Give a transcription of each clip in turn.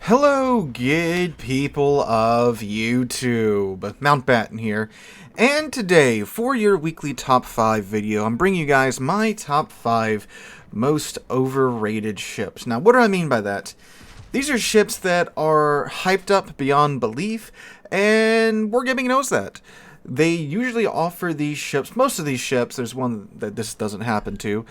Hello, good people of YouTube. Mountbatten here, and today, for your weekly top 5 video, I'm bringing you guys my top 5 most overrated ships. Now, what do I mean by that? These are ships that are hyped up beyond belief, and Wargaming knows that. They usually offer these ships, most of these ships, there's one that this doesn't happen to,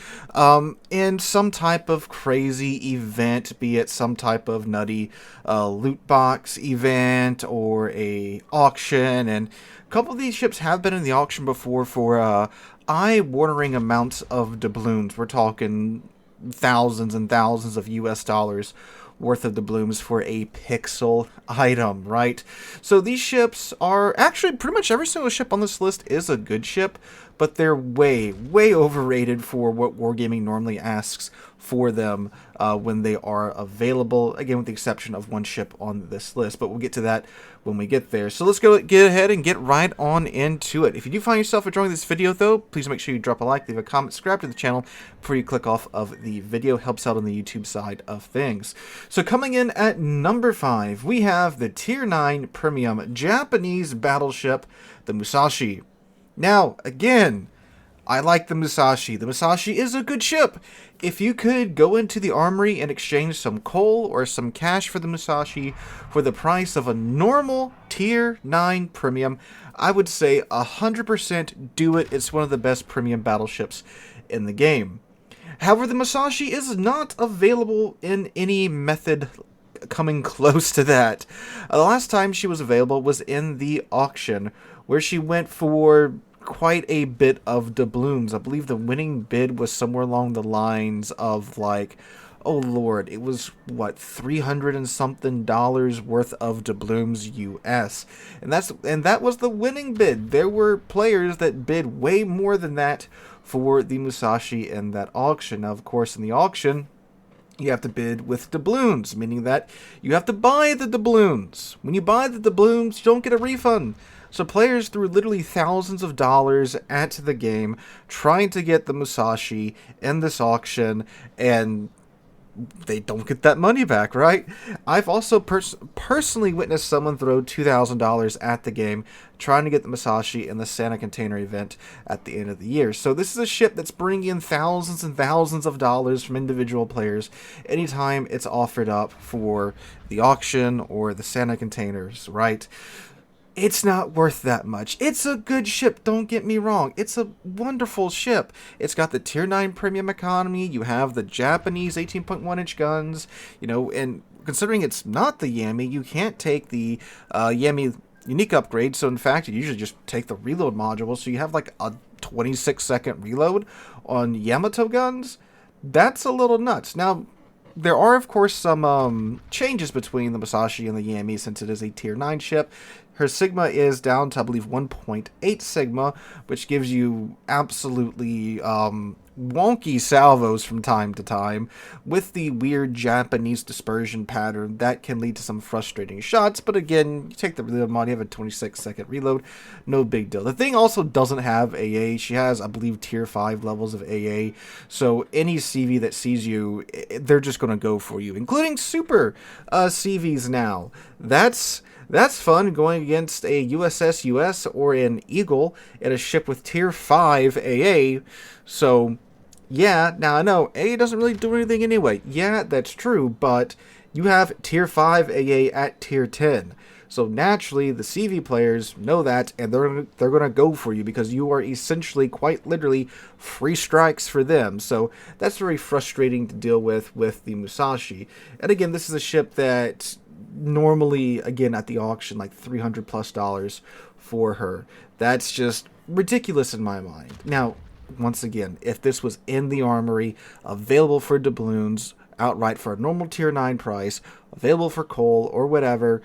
in some type of crazy event, be it some type of nutty loot box event or a auction, and a couple of these ships have been in the auction before for eye-watering amounts of doubloons. We're talking thousands and thousands of US dollars worth of doubloons for a pixel item, right? So these ships are actually pretty much every single ship on this list is a good ship, but they're way overrated for what Wargaming normally asks for them when they are available, again with the exception of one ship on this list, but we'll get to that when we get there. So let's get ahead and get right on into it. If you do find yourself enjoying this video though, please make sure you drop a like, leave a comment, subscribe to the channel before you click off of the video. Helps out on the YouTube side of things. So coming in at number 5, we have the Tier 9 Premium Japanese battleship, the Musashi. Now, again, I like the Musashi. The Musashi is a good ship. If you could go into the armory and exchange some coal or some cash for the Musashi for the price of a normal Tier 9 Premium, I would say 100% do it. It's one of the best premium battleships in the game. However, the Musashi is not available in any method coming close to that. The last time she was available was in the auction, where she went for quite a bit of doubloons. I believe the winning bid was somewhere along the lines of like, oh lord, it was what, $300 and something worth of doubloons US, and that was the winning bid. There were players that bid way more than that for the Musashi in that auction. Now, of course, in the auction, you have to bid with doubloons, meaning that you have to buy the doubloons. When you buy the doubloons, you don't get a refund. So players threw literally thousands of dollars at the game trying to get the Musashi in this auction, and they don't get that money back, right? I've also personally witnessed someone throw $2,000 at the game trying to get the Musashi in the Santa Container event at the end of the year. So this is a ship that's bringing in thousands and thousands of dollars from individual players anytime it's offered up for the auction or the Santa Containers, right? It's not worth that much. It's a good ship, don't get me wrong. It's a wonderful ship. It's got the Tier 9 premium economy. You have the Japanese 18.1-inch guns, you know, and considering it's not the Yami, you can't take the Yami unique upgrade. So in fact, you usually just take the reload module. So you have like a 26-second reload on Yamato guns. That's a little nuts. Now, there are, of course, some changes between the Musashi and the Yami since it is a Tier 9 ship. Her Sigma is down to, I believe, 1.8 Sigma, which gives you absolutely wonky salvos from time to time with the weird Japanese dispersion pattern that can lead to some frustrating shots. But again, you take the reload mod, you have a 26-second reload, no big deal. The thing also doesn't have AA. She has, I believe, Tier 5 levels of AA, so any CV that sees you, they're just going to go for you, including super CVs now. That's fun, going against a USS US or an Eagle in a ship with Tier 5 AA. So, yeah, now I know AA doesn't really do anything anyway. Yeah, that's true, but you have Tier 5 AA at Tier 10. So naturally, the CV players know that, and they're going to go for you because you are essentially, quite literally, free strikes for them. So that's very frustrating to deal with the Musashi. And again, this is a ship that normally, again, at the auction, like $300+ for her. That's just ridiculous in my mind. Now, once again, if this was in the armory, available for doubloons, outright for a normal Tier 9 price, available for coal or whatever,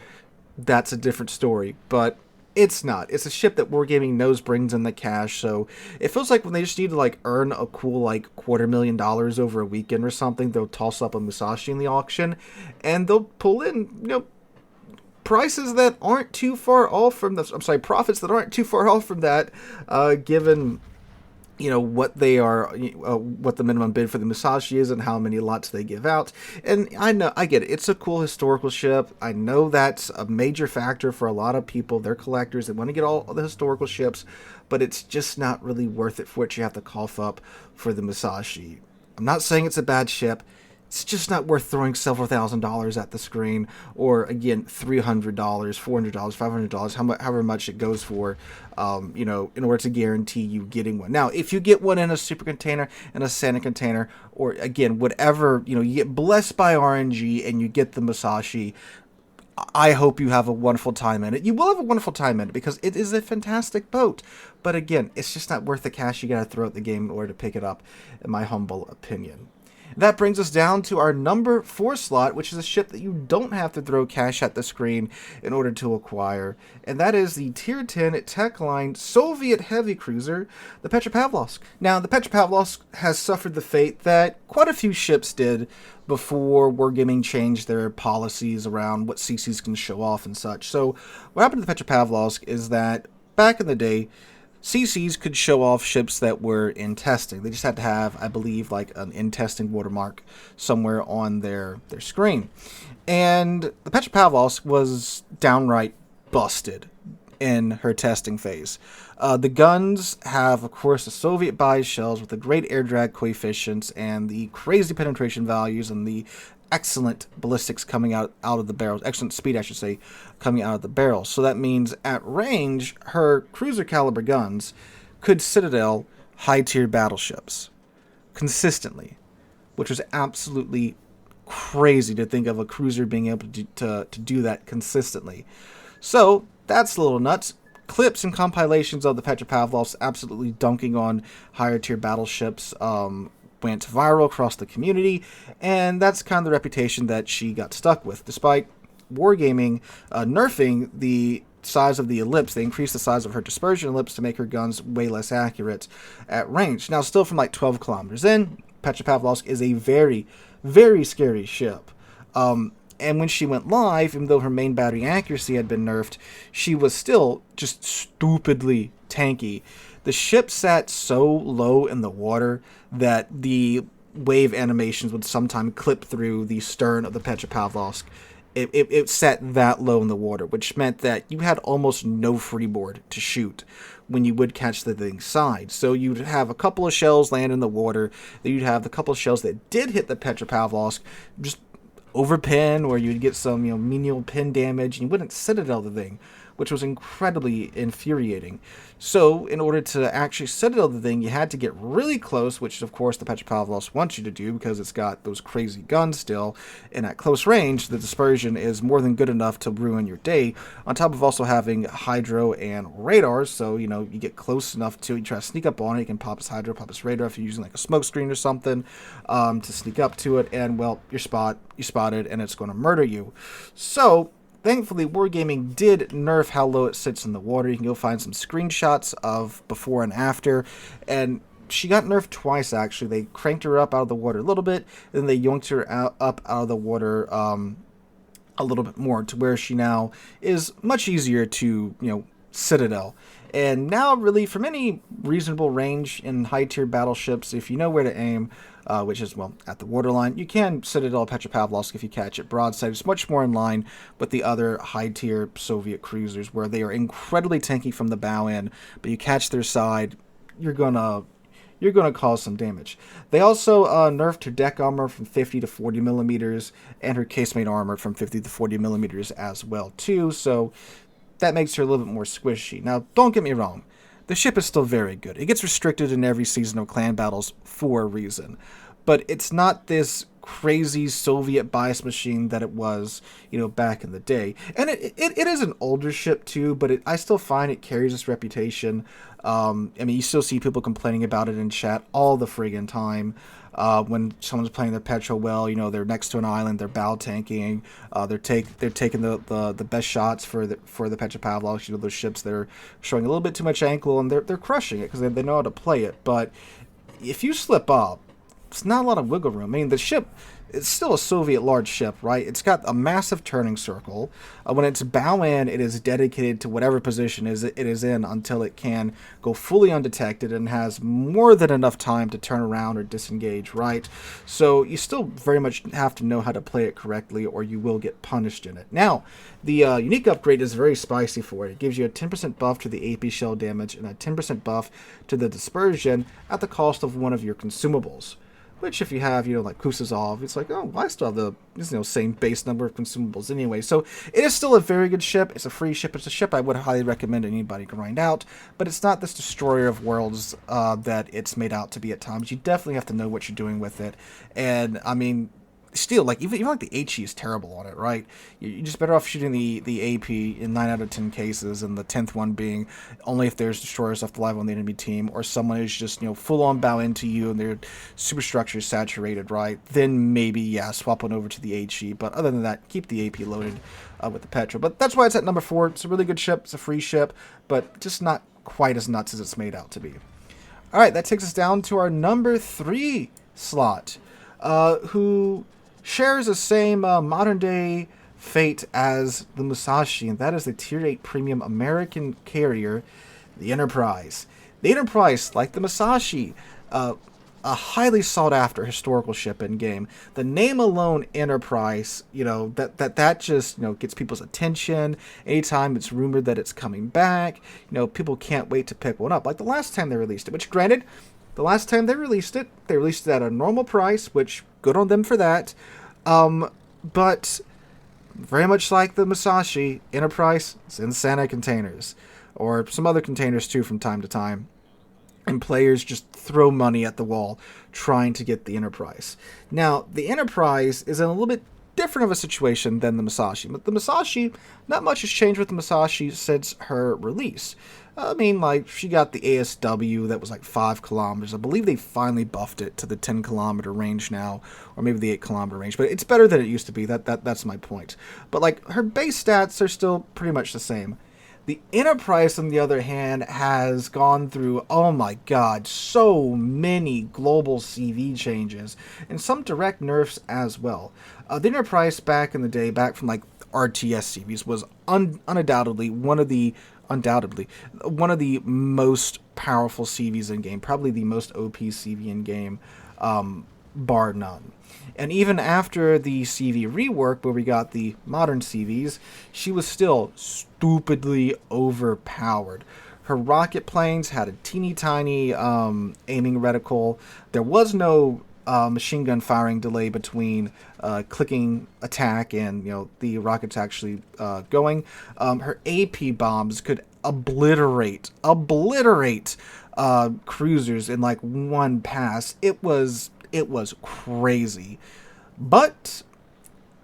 that's a different story. But it's not. It's a ship that Wargaming knows brings in the cash, so it feels like when they just need to like earn a cool like $250,000 over a weekend or something, they'll toss up a Musashi in the auction, and they'll pull in, you know, prices that aren't too far off from this. I'm sorry, profits that aren't too far off from that, given what they are, what the minimum bid for the Musashi is and how many lots they give out. And I get it. It's a cool historical ship. I know that's a major factor for a lot of people. They're collectors. They want to get all the historical ships, but it's just not really worth it for what you have to cough up for the Musashi. I'm not saying it's a bad ship. It's just not worth throwing several $1,000s at the screen, or again, $300, $400, $500, however much it goes for, in order to guarantee you getting one. Now, if you get one in a super container and a Santa container, or again, whatever, you get blessed by RNG and you get the Musashi, I hope you have a wonderful time in it. You will have a wonderful time in it because it is a fantastic boat. But again, it's just not worth the cash you got to throw at the game in order to pick it up, in my humble opinion. That brings us down to our number 4 slot, which is a ship that you don't have to throw cash at the screen in order to acquire, and that is the Tier 10 Tech Line Soviet heavy cruiser, the Petropavlosk. Now, the Petropavlosk has suffered the fate that quite a few ships did before Wargaming changed their policies around what CCs can show off and such. So, what happened to the Petropavlosk is that back in the day, CCs could show off ships that were in testing. They just had to have, I believe, like an in testing watermark somewhere on their screen. And the Petropavlovsk was downright busted in her testing phase. The guns have, of course, the Soviet buy shells with the great air drag coefficients and the crazy penetration values and the excellent ballistics coming out of the barrels, excellent speed, I should say, coming out of the barrels. So that means at range, her cruiser caliber guns could citadel high-tier battleships consistently, which was absolutely crazy to think of a cruiser being able to do that consistently. So that's a little nuts. Clips and compilations of the Petropavlovsk absolutely dunking on higher tier battleships went viral across the community, and that's kind of the reputation that she got stuck with. Despite Wargaming nerfing the size of the ellipse, they increased the size of her dispersion ellipse to make her guns way less accurate at range. Now, still from like 12 kilometers in, Petropavlovsk is a very, very scary ship. And when she went live, even though her main battery accuracy had been nerfed, she was still just stupidly tanky. The ship sat so low in the water that the wave animations would sometimes clip through the stern of the Petropavlovsk. It sat that low in the water, which meant that you had almost no freeboard to shoot when you would catch the thing's side. So you'd have a couple of shells land in the water, then you'd have the couple of shells that did hit the Petropavlovsk just overpin, or you'd get some menial pin damage, and you wouldn't citadel the thing, which was incredibly infuriating. So in order to actually citadel the thing, you had to get really close, which of course the Petropavlovsk wants you to do because it's got those crazy guns still, and at close range the dispersion is more than good enough to ruin your day, on top of also having hydro and radars. So you get close enough to it, you try to sneak up on it, you can pop its hydro, pop its radar if you're using like a smoke screen or something to sneak up to it, and well, you spotted and it's going to murder you. So thankfully, Wargaming did nerf how low it sits in the water. You can go find some screenshots of before and after, and she got nerfed twice, actually. They cranked her up out of the water a little bit, and then they yoinked her up out of the water a little bit more, to where she now is much easier to, citadel. And now, really, from any reasonable range in high-tier battleships, if you know where to aim, which is, well, at the waterline, you can citadel Petropavlovsk if you catch it broadside. It's much more in line with the other high-tier Soviet cruisers, where they are incredibly tanky from the bow end, but you catch their side, you're gonna cause some damage. They also nerfed her deck armor from 50 to 40 millimeters, and her casemate armor from 50 to 40 millimeters as well, too, so that makes her a little bit more squishy. Now, don't get me wrong. The ship is still very good. It gets restricted in every season of clan battles for a reason. But it's not this crazy Soviet bias machine that it was, back in the day. And it is an older ship too, but I still find it carries this reputation. You still see people complaining about it in chat all the friggin' time. When someone's playing their Petro well, they're next to an island, they're bow tanking, they're taking the best shots for the Petropavlovsk, those ships that are showing a little bit too much ankle, and they're crushing it because they know how to play it. But if you slip up, it's not a lot of wiggle room. I mean, the ship it's still a Soviet large ship, right? It's got a massive turning circle. When it's bow in, it is dedicated to whatever position it is in until it can go fully undetected and has more than enough time to turn around or disengage, right? So you still very much have to know how to play it correctly, or you will get punished in it. Now, the unique upgrade is very spicy for it. It gives you a 10% buff to the AP shell damage and a 10% buff to the dispersion at the cost of one of your consumables. Which, if you have, like Kusazov, it's like, oh, well, I still have the same base number of consumables anyway. So it is still a very good ship. It's a free ship. It's a ship I would highly recommend anybody grind out. But it's not this destroyer of worlds that it's made out to be at times. You definitely have to know what you're doing with it. And, I mean, still, like, even like the HE is terrible on it, right? You're just better off shooting the AP in 9 out of 10 cases, and the 10th one being only if there's destroyers left alive on the enemy team, or someone is just, full on bow into you and their superstructure is saturated, right? Then maybe, yeah, swap one over to the HE, but other than that, keep the AP loaded with the Petra. But that's why it's at number 4. It's a really good ship. It's a free ship, but just not quite as nuts as it's made out to be. All right, that takes us down to our number 3 slot, who shares the same modern-day fate as the Musashi, and that is the Tier 8 Premium American carrier, the Enterprise. The Enterprise, like the Musashi, a highly sought-after historical ship in-game. The name alone, Enterprise, that just, gets people's attention. Anytime it's rumored that it's coming back, people can't wait to pick one up. Like the last time they released it, which, granted, the last time they released it at a normal price, which, good on them for that. But very much like the Musashi, Enterprise is in Santa containers, or some other containers too from time to time. And players just throw money at the wall trying to get the Enterprise. Now, the Enterprise is in a little bit different of a situation than the Musashi. But the Musashi, not much has changed with the Musashi since her release. I mean, like, she got the ASW that was like 5 kilometers. I believe they finally buffed it to the 10-kilometer range now, or maybe the 8-kilometer range. But it's better than it used to be. That's my point. But, like, her base stats are still pretty much the same. The Enterprise, on the other hand, has gone through, oh my god, so many global CV changes, and some direct nerfs as well. The Enterprise back in the day, back from like RTS CVs, was undoubtedly one of the most powerful CVs in game, probably the most OP CV in game, bar none. And even after the CV rework, where we got the modern CVs, she was still stupidly overpowered. Her rocket planes had a teeny tiny aiming reticle. There was no machine gun firing delay between clicking attack and the rockets actually going. Her AP bombs could obliterate cruisers in like one pass. It was crazy. But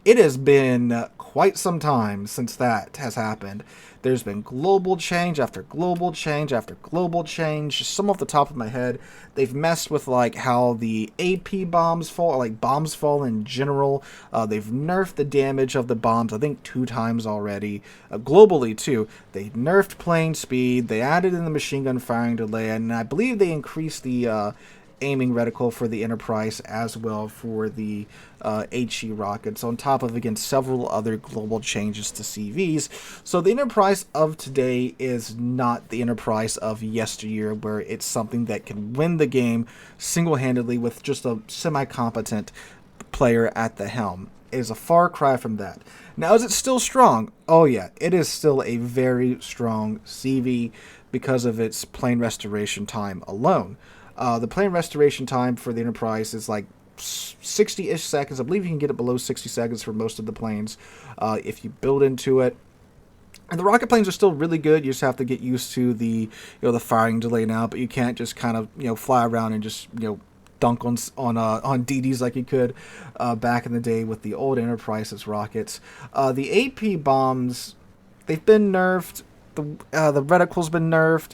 it has been quite some time since that has happened. There's been global change after global change after global change. Some off the top of my head, they've messed with like how the AP bombs fall, like bombs fall in general. They've nerfed the damage of the bombs, I think 2 times already. Globally too, they nerfed plane speed. They added in the machine gun firing delay, and I believe they increased the aiming reticle for the Enterprise as well for the HE rockets, on top of, again, several other global changes to CVs. So the Enterprise of today is not the Enterprise of yesteryear, where it's something that can win the game single-handedly with just a semi-competent player at the helm. It is a far cry from that. Now, is it still strong? Oh yeah, it is still a very strong CV because of its plane restoration time alone. The plane restoration time for the Enterprise is like 60-ish seconds. I believe you can get it below 60 seconds for most of the planes if you build into it. And the rocket planes are still really good. You just have to get used to the the firing delay now, but you can't just kind of fly around and just dunk on DDs like you could back in the day with the old Enterprise's rockets. The AP bombs, they've been nerfed. The reticle's been nerfed.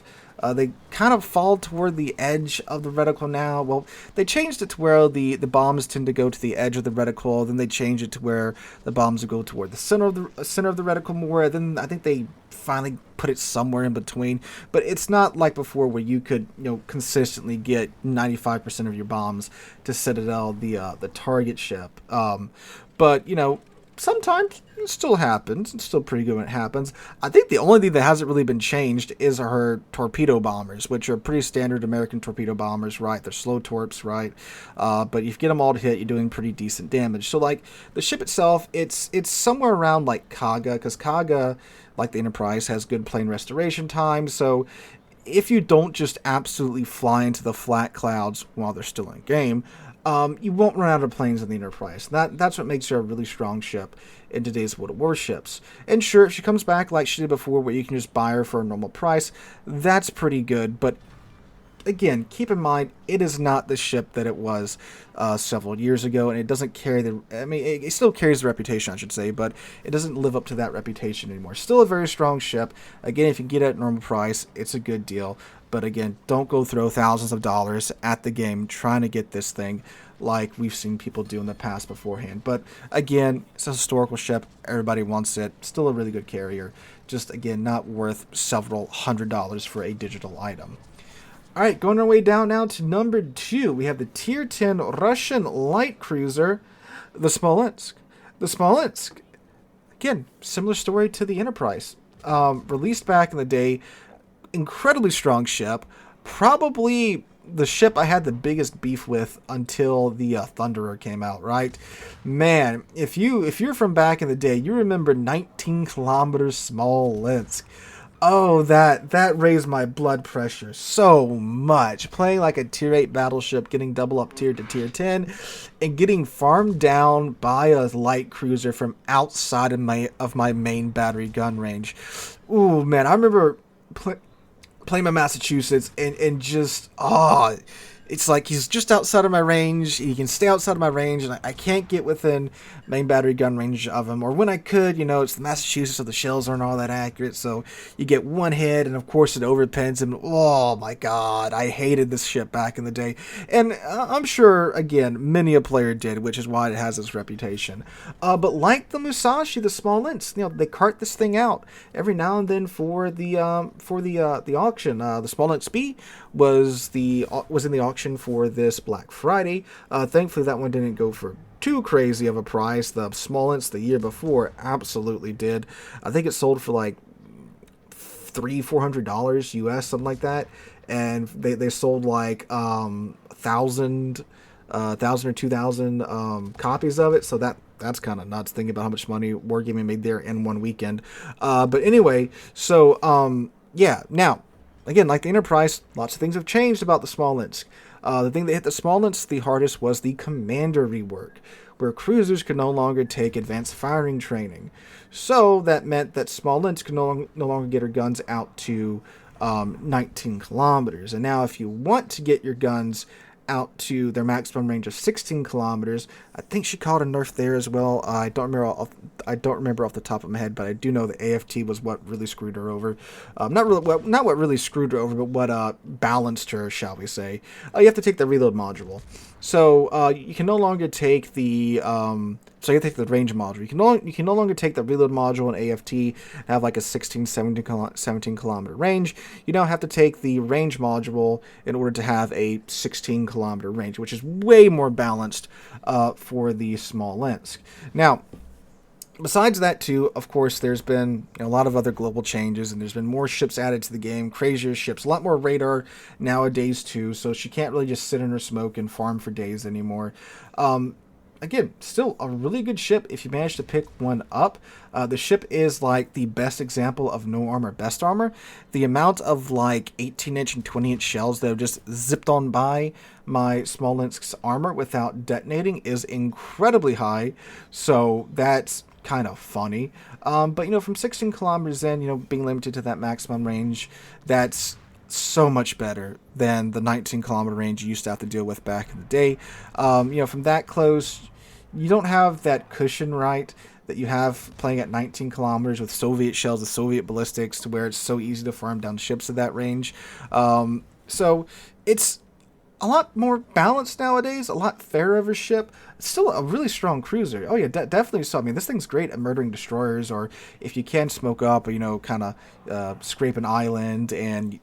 They kind of fall toward the edge of the reticle now. Well, they changed it to where the bombs tend to go to the edge of the reticle. Then they changed it to where the bombs go toward the center of the reticle more. Then I think they finally put it somewhere in between. But it's not like before where you could consistently get 95% of your bombs to Citadel, the target ship. But sometimes it still happens. It's still pretty good when it happens. I think the only thing that hasn't really been changed is her torpedo bombers, which are pretty standard American torpedo bombers, right? They're slow torps, right? But if you get them all to hit, you're doing pretty decent damage. So, like, the ship itself, it's somewhere around, like, Kaga, because Kaga, like the Enterprise, has good plane restoration time. So, if you don't just absolutely fly into the flat clouds while they're still in game, you won't run out of planes in the Enterprise. That's what makes her a really strong ship in today's World of Warships. And sure, if she comes back like she did before, where you can just buy her for a normal price, that's pretty good. But again, keep in mind, it is not the ship that it was several years ago, and it doesn't carry the... I mean, it still carries the reputation, I should say, but it doesn't live up to that reputation anymore. Still a very strong ship. Again, if you get it at normal price, it's a good deal. But again, don't go throw thousands of dollars at the game trying to get this thing like we've seen people do in the past beforehand. But again, it's a historical ship. Everybody wants it. Still a really good carrier. Just, again, not worth several $100s for a digital item. All right, going our way down now to number 2. We have the Tier 10 Russian light cruiser, the Smolensk. The Smolensk, again, similar story to the Enterprise. Released back in the day, incredibly strong ship. Probably the ship I had the biggest beef with until the Thunderer came out, right? Man, if you're from back in the day, you remember 19 kilometers Smolensk. Oh, that raised my blood pressure so much. Playing like a Tier 8 battleship, getting double up tiered to Tier 10, and getting farmed down by a light cruiser from outside of my main battery gun range. Ooh, man, I remember playing my Massachusetts and just, it's like he's just outside of my range. He can stay outside of my range, and I can't get within main battery gun range of him. Or when I could, it's the Massachusetts, so the shells aren't all that accurate. So you get one hit, and of course it overpins him. Oh my god, I hated this ship back in the day. And I'm sure, again, many a player did, which is why it has this reputation. But like the Musashi, the Smolensk, they cart this thing out every now and then for the auction. The Smolensk B was in the auction for this Black Friday. Thankfully, that one didn't go for too crazy of a price. The Smolensk the year before absolutely did. I think it sold for like $300-400 US, something like that. And they sold like 1,000 or 2,000 copies of it. So that's kind of nuts, thinking about how much money Wargaming made there in one weekend. But anyway, so yeah. Now, again, like the Enterprise, lots of things have changed about the Smolensk. The thing that hit the Smolensk the hardest was the commander rework, where cruisers could no longer take advanced firing training. So that meant that Smolensk could no longer get her guns out to 19 kilometers. And now if you want to get your guns out to their maximum range of 16 kilometers. I think she called a nerf there as well. I don't remember off the top of my head, but I do know the AFT was what really screwed her over. Not what really screwed her over, but what balanced her, shall we say. You have to take the reload module. So you can no longer take the so you have to take the range module. You can no longer take the reload module and AFT and have like a 17 kilometer range. You now have to take the range module in order to have a 16 kilometer range, which is way more balanced for the Smolensk. Now, besides that, too, of course, there's been a lot of other global changes, and there's been more ships added to the game, crazier ships, a lot more radar nowadays, too, so she can't really just sit in her smoke and farm for days anymore. Again, still a really good ship if you manage to pick one up. The ship is like the best example of no armor, best armor. The amount of like 18-inch and 20-inch shells that have just zipped on by my Smolensk's armor without detonating is incredibly high, so that's kind of funny. But from 16 kilometers in, being limited to that maximum range, that's so much better than the 19 kilometer range you used to have to deal with back in the day. From that close, you don't have that cushion, right, that you have playing at 19 kilometers with Soviet shells, with Soviet ballistics, to where it's so easy to farm down ships at that range. So it's a lot more balanced nowadays, a lot fairer of a ship. It's still a really strong cruiser. Oh yeah, definitely. So I mean, this thing's great at murdering destroyers, or if you can smoke up, or kind of scrape an island and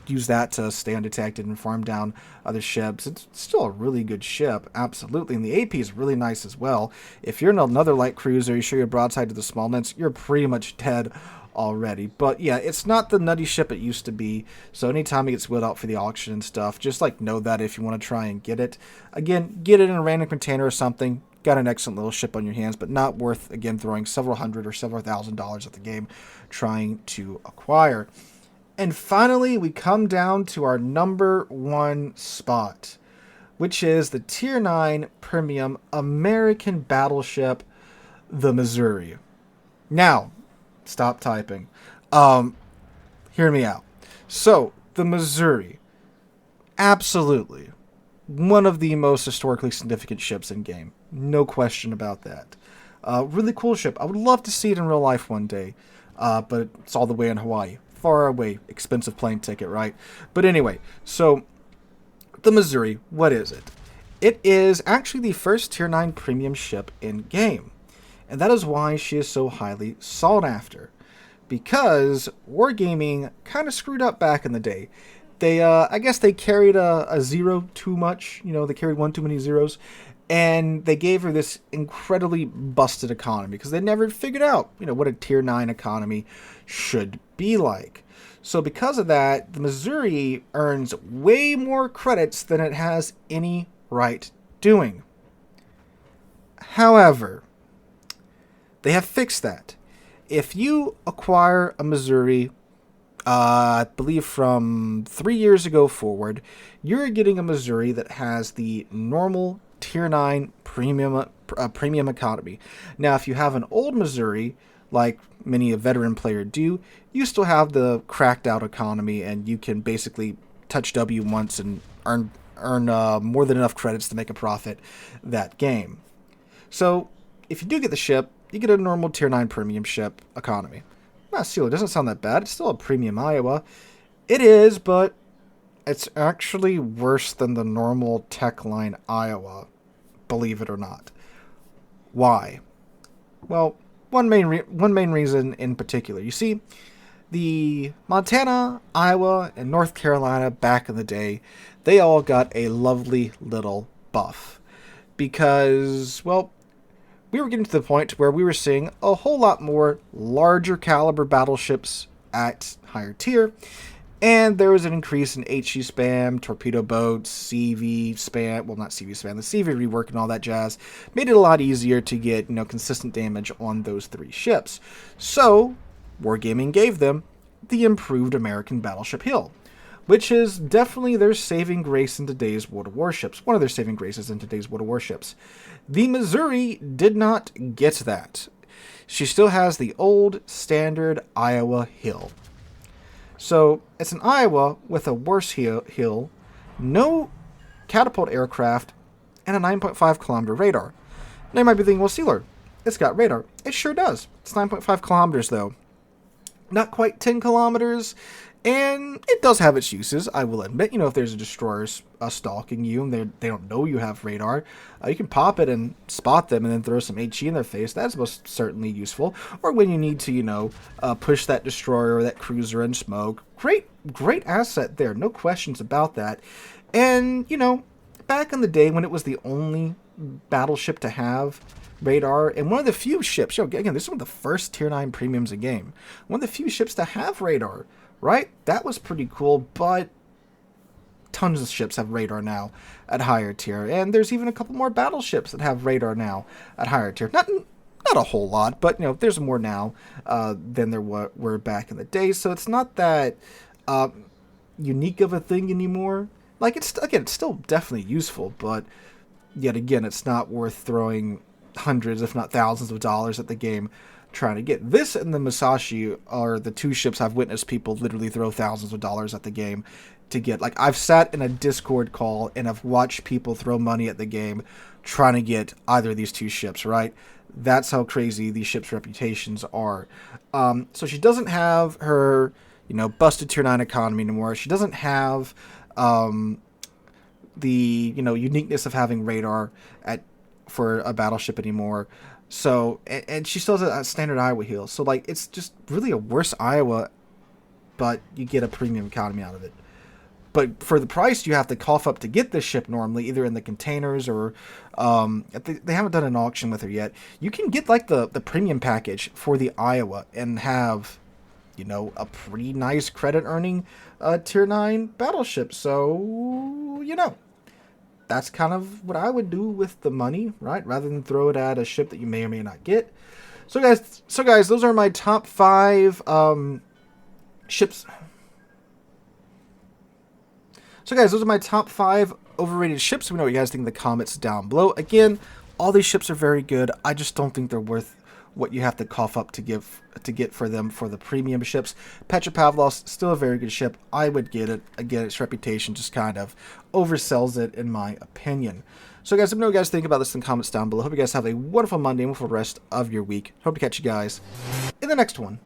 use that to stay undetected and farm down other ships. It's still a really good ship, absolutely. And the AP is really nice as well. If you're in another light cruiser, you show your broadside to the Smolensk, you're pretty much dead already. But yeah, it's not the nutty ship it used to be, so anytime it gets wheeled out for the auction and stuff, just know that if you want to try and get it, again, get it in a random container or something. Got an excellent little ship on your hands, but not worth, again, throwing several hundred or several $1,000s at the game trying to acquire. And finally, we come down to our number one spot, which is the Tier 9 Premium American Battleship, the Missouri. Now, stop typing. Hear me out. So, the Missouri, absolutely one of the most historically significant ships in game. No question about that. Really cool ship. I would love to see it in real life one day, but it's all the way in Hawaii. Far away, expensive plane ticket, right? But anyway, so the Missouri, what is it? It is actually the first Tier 9 premium ship in game. And that is why she is so highly sought after. Because Wargaming kind of screwed up back in the day. They, I guess they carried a zero too much. They carried one too many zeros. And they gave her this incredibly busted economy because they never figured out, what a Tier 9 economy should be like. So because of that, the Missouri earns way more credits than it has any right doing. However, they have fixed that. If you acquire a Missouri, I believe from 3 years ago forward, you're getting a Missouri that has the normal Tier 9 premium economy. Now, if you have an old Missouri, like many a veteran player do, you still have the cracked out economy, and you can basically touch W once and earn more than enough credits to make a profit that game. So, if you do get the ship, you get a normal Tier 9 premium ship economy. Sealer doesn't sound that bad. It's still a premium Iowa. It is, but it's actually worse than the normal Tech Line Iowa, believe it or not. Why? Well, one main reason in particular. You see, the Montana, Iowa, and North Carolina back in the day, they all got a lovely little buff. Because, well, we were getting to the point where we were seeing a whole lot more larger caliber battleships at higher tier, and there was an increase in HE spam, torpedo boats, CV spam, well, not CV spam, the CV rework and all that jazz made it a lot easier to get, consistent damage on those three ships. So, Wargaming gave them the improved American Battleship Hill, which is definitely their saving grace in today's World of Warships. One of their saving graces in today's World of Warships. The Missouri did not get that. She still has the old standard Iowa Hill. So, it's an Iowa with a worse hill, no catapult aircraft, and a 9.5 kilometer radar. Now you might be thinking, well, Sealer, it's got radar. It sure does. It's 9.5 kilometers, though. Not quite 10 kilometers, and it does have its uses, I will admit. If there's a destroyer stalking you and they don't know you have radar, you can pop it and spot them and then throw some HE in their face. That's most certainly useful. Or when you need to, push that destroyer or that cruiser in smoke. Great asset there, no questions about that. And, back in the day when it was the only battleship to have radar, and one of the few ships, again, this is one of the first Tier 9 premiums in game, one of the few ships to have radar, right? That was pretty cool, but tons of ships have radar now at higher tier, and there's even a couple more battleships that have radar now at higher tier. Not a whole lot, but there's more now than there were back in the day, so it's not that unique of a thing anymore. Like, it's still definitely useful, but yet again, it's not worth throwing hundreds, if not thousands of dollars at the game trying to get. This and the Musashi are the two ships I've witnessed people literally throw thousands of dollars at the game to get. Like, I've sat in a Discord call and I've watched people throw money at the game trying to get either of these two ships, right? That's how crazy these ships' reputations are. So she doesn't have her, busted tier 9 economy anymore. She doesn't have the, uniqueness of having radar for a battleship anymore. So, and she still has a standard Iowa heal. So, like, it's just really a worse Iowa, but you get a premium economy out of it. But for the price you have to cough up to get this ship normally, either in the containers or they haven't done an auction with her yet. You can get, like, the premium package for the Iowa and have, a pretty nice credit earning tier 9 battleship. So, that's kind of what I would do with the money, right? Rather than throw it at a ship that you may or may not get. So guys, those are my top 5 ships. So guys, those are my top 5 overrated ships. Let me know what you guys think in the comments down below. Again, all these ships are very good. I just don't think they're worth what you have to cough up to get for them for the premium ships. Petropavlosk, still a very good ship. I would get it. Again, its reputation just kind of oversells it, in my opinion. So guys, let me know what you guys think about this in the comments down below. Hope you guys have a wonderful Monday and wonderful rest of your week. Hope to catch you guys in the next one.